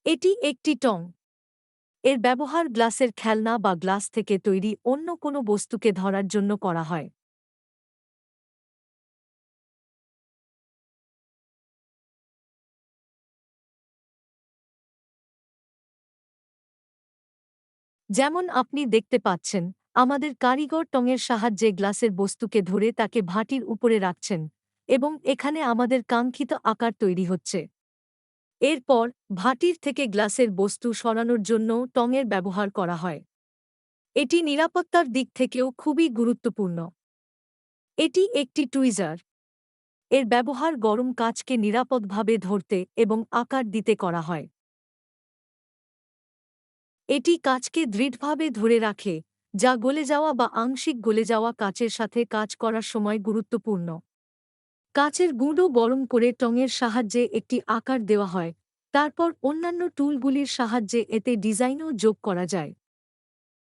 এটি একটি টং। এর ব্যবহার গ্লাসের খেলনা বা গ্লাস থেকে তৈরি অন্য কোনো বস্তুকে ধরার জন্য করা হয়। যেমন আপনি দেখতে পাচ্ছেন, আমাদের কারিগর টঙের সাহায্যে গ্লাসের বস্তুকে ধরে তাকে ভাটির উপরে রাখছেন এবং এখানে আমাদের কাঙ্ক্ষিত আকার তৈরি হচ্ছে। এরপর ভাটির থেকে গ্লাসের বস্তু সরানোর জন্য টঙের ব্যবহার করা হয়। এটি নিরাপত্তার দিক থেকেও খুবই গুরুত্বপূর্ণ। এটি একটি টুইজার। এর ব্যবহার গরম কাচকে নিরাপদভাবে ধরতে এবং আকার দিতে করা হয়। এটি কাচকে দৃঢ়ভাবে ধরে রাখে, যা গলে যাওয়া বা আংশিক গলে যাওয়া কাচের সাথে কাজ করার সময় গুরুত্বপূর্ণ। কাচের গুঁড়ো গরম করে টঙের সাহায্যে একটি আকার দেওয়া হয়, তারপর অন্যান্য টুলগুলির সাহায্যে এতে ডিজাইনও যোগ করা যায়।